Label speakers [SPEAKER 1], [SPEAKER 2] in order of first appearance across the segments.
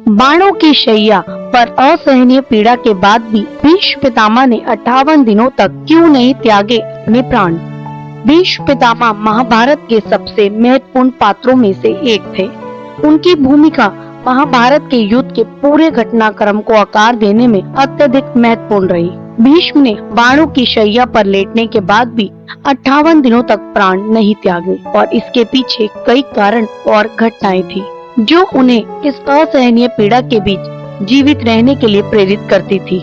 [SPEAKER 1] बाणों की शैया पर असहनीय पीड़ा के बाद भी भीष्म पितामह ने 58 दिनों तक क्यों नहीं त्यागे अपने प्राण। भीष्म पितामह महाभारत के सबसे महत्वपूर्ण पात्रों में से एक थे। उनकी भूमिका महाभारत के युद्ध के पूरे घटनाक्रम को आकार देने में अत्यधिक महत्वपूर्ण रही। भीष्म ने बाणों की शैया पर लेटने के बाद भी 58 दिनों तक प्राण नहीं त्यागे और इसके पीछे कई कारण और घटनाएं थी जो उन्हें इस असहनीय पीड़ा के बीच जीवित रहने के लिए प्रेरित करती थी।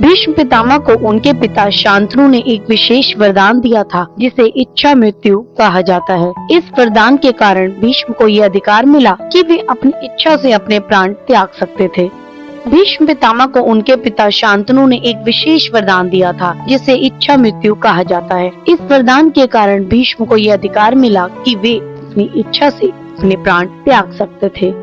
[SPEAKER 1] भीष्म पितामह को उनके पिता शांतनु ने एक विशेष वरदान दिया था जिसे इच्छा मृत्यु कहा जाता है। इस वरदान के कारण भीष्म को यह अधिकार मिला कि वे अपनी इच्छा से अपने प्राण त्याग सकते थे। भीष्म पितामह को उनके पिता शांतनु ने एक विशेष वरदान दिया था जिसे इच्छा मृत्यु कहा जाता है। इस वरदान के कारण भीष्म को यह अधिकार मिला कि वे अपनी इच्छा से अपने प्राण त्याग सकते थे।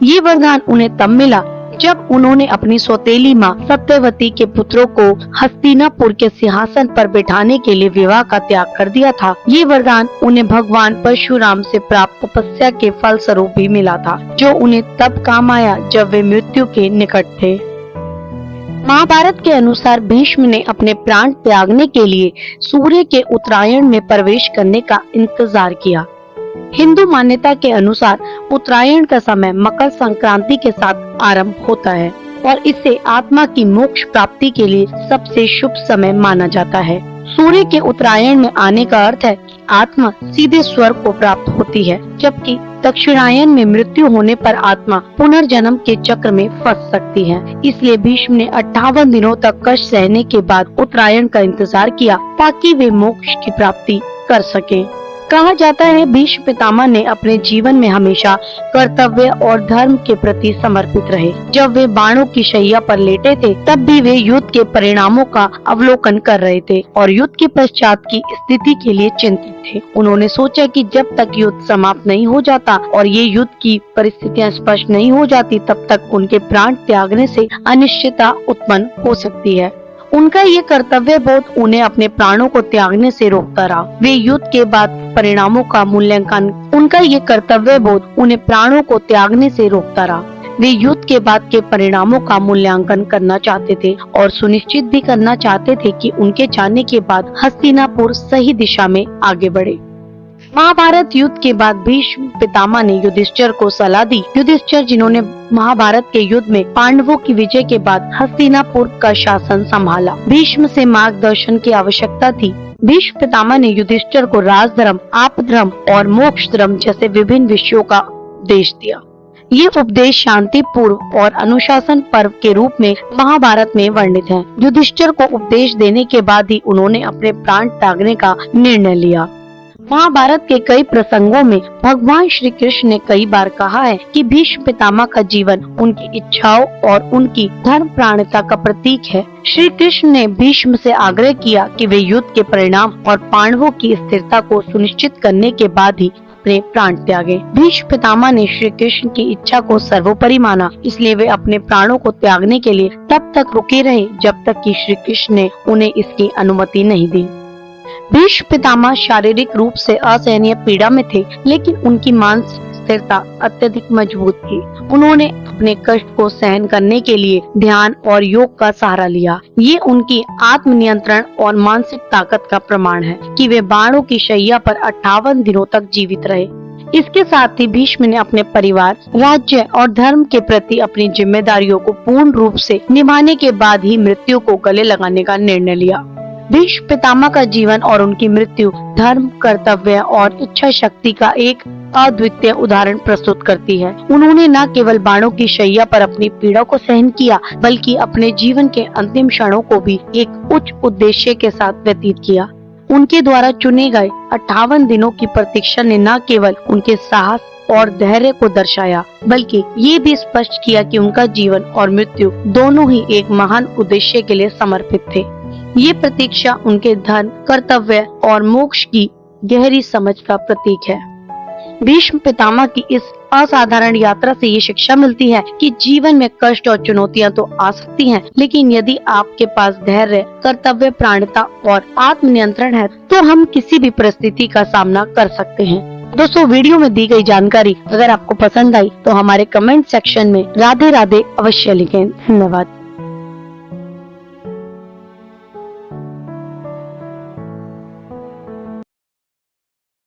[SPEAKER 1] ये वरदान उन्हें तब मिला जब उन्होंने अपनी सौतेली माँ सत्यवती के पुत्रों को हस्तिनापुर के सिंहासन पर बिठाने के लिए विवाह का त्याग कर दिया था। ये वरदान उन्हें भगवान परशुराम से प्राप्त तपस्या के फल स्वरूप भी मिला था जो उन्हें तब काम आया जब वे मृत्यु के निकट थे। महाभारत के अनुसार भीष्म ने अपने प्राण त्यागने के लिए सूर्य के उत्तरायण में प्रवेश करने का इंतजार किया। हिंदू मान्यता के अनुसार उत्तरायण का समय मकर संक्रांति के साथ आरंभ होता है और इसे आत्मा की मोक्ष प्राप्ति के लिए सबसे शुभ समय माना जाता है। सूर्य के उत्तरायण में आने का अर्थ है कि आत्मा सीधे स्वर्ग को प्राप्त होती है, जबकि दक्षिणायन में मृत्यु होने पर आत्मा पुनर्जन्म के चक्र में फंस सकती है। इसलिए भीष्म ने 58 दिनों तक कष्ट सहने के बाद उत्तरायण का इंतजार किया ताकि वे मोक्ष की प्राप्ति कर सके। कहा जाता है भीष्म पितामह ने अपने जीवन में हमेशा कर्तव्य और धर्म के प्रति समर्पित रहे। जब वे बाणों की शैया पर लेटे थे तब भी वे युद्ध के परिणामों का अवलोकन कर रहे थे और युद्ध के पश्चात की स्थिति के लिए चिंतित थे। उन्होंने सोचा कि जब तक युद्ध समाप्त नहीं हो जाता और ये युद्ध की परिस्थितियां स्पष्ट नहीं हो जाती तब तक उनके प्राण त्यागने से अनिश्चितता उत्पन्न हो सकती है। उनका ये कर्तव्य बोध उन्हें अपने प्राणों को त्यागने से रोकता रहा। वे युद्ध के बाद परिणामों का मूल्यांकन उनका ये कर्तव्य बोध उन्हें प्राणों को त्यागने से रोकता रहा। वे युद्ध के बाद के परिणामों का मूल्यांकन करना चाहते थे और सुनिश्चित भी करना चाहते थे कि उनके जाने के बाद हस्तिनापुर सही दिशा में आगे बढ़े। महाभारत युद्ध के बाद भीष्म पितामह ने युधिष्ठिर को सलाह दी। युधिष्ठिर जिन्होंने महाभारत के युद्ध में पांडवों की विजय के बाद हस्तिनापुर का शासन संभाला, भीष्म से मार्गदर्शन की आवश्यकता थी। भीष्म पितामह ने युधिष्ठिर को राजधर्म, आपधर्म और मोक्ष धर्म जैसे विभिन्न विषयों का उपदेश दिया। ये उपदेश शांति पूर्व और अनुशासन पर्व के रूप में महाभारत में वर्णित है। युधिष्ठिर को उपदेश देने के बाद ही उन्होंने अपने प्राण त्यागने का निर्णय लिया। महाभारत के कई प्रसंगों में भगवान श्री कृष्ण ने कई बार कहा है कि भीष्म पितामह का जीवन उनकी इच्छाओं और उनकी धर्मप्राणता का प्रतीक है। श्री कृष्ण ने भीष्म से आग्रह किया कि वे युद्ध के परिणाम और पांडवों की स्थिरता को सुनिश्चित करने के बाद ही अपने प्राण त्यागे। भीष्म पितामह ने श्री कृष्ण की इच्छा को सर्वोपरि माना, इसलिए वे अपने प्राणों को त्यागने के लिए तब तक रुके रहे जब तक कि श्री कृष्ण ने उन्हें इसकी अनुमति नहीं दी। भीष्म पितामह शारीरिक रूप से असहनीय पीड़ा में थे, लेकिन उनकी मानसिक स्थिरता अत्यधिक मजबूत थी। उन्होंने अपने कष्ट को सहन करने के लिए ध्यान और योग का सहारा लिया। ये उनकी आत्मनियंत्रण और मानसिक ताकत का प्रमाण है कि वे बाणों की शैया पर 58 दिनों तक जीवित रहे। इसके साथ ही भीष्म ने अपने परिवार, राज्य और धर्म के प्रति अपनी जिम्मेदारियों को पूर्ण रूप से निभाने के बाद ही मृत्यु को गले लगाने का निर्णय लिया। भीष्म पितामह का जीवन और उनकी मृत्यु धर्म, कर्तव्य और इच्छा शक्ति का एक अद्वितीय उदाहरण प्रस्तुत करती है। उन्होंने न केवल बाणों की शैया पर अपनी पीड़ा को सहन किया, बल्कि अपने जीवन के अंतिम क्षणों को भी एक उच्च उद्देश्य के साथ व्यतीत किया। उनके द्वारा चुने गए 58 दिनों की प्रतीक्षा ने न केवल उनके साहस और धैर्य को दर्शाया, बल्कि ये भी स्पष्ट किया कि उनका जीवन और मृत्यु दोनों ही एक महान उद्देश्य के लिए समर्पित थे। ये प्रतीक्षा उनके धर्म, कर्तव्य और मोक्ष की गहरी समझ का प्रतीक है। भीष्म पितामह की इस असाधारण यात्रा से ये शिक्षा मिलती है कि जीवन में कष्ट और चुनौतियां तो आ सकती हैं, लेकिन यदि आपके पास धैर्य, कर्तव्य प्राणता और आत्मनियंत्रण है तो हम किसी भी परिस्थिति का सामना कर सकते हैं। दोस्तों वीडियो में दी गई जानकारी अगर आपको पसंद आई तो हमारे कमेंट सेक्शन में राधे राधे अवश्य लिखें। धन्यवाद।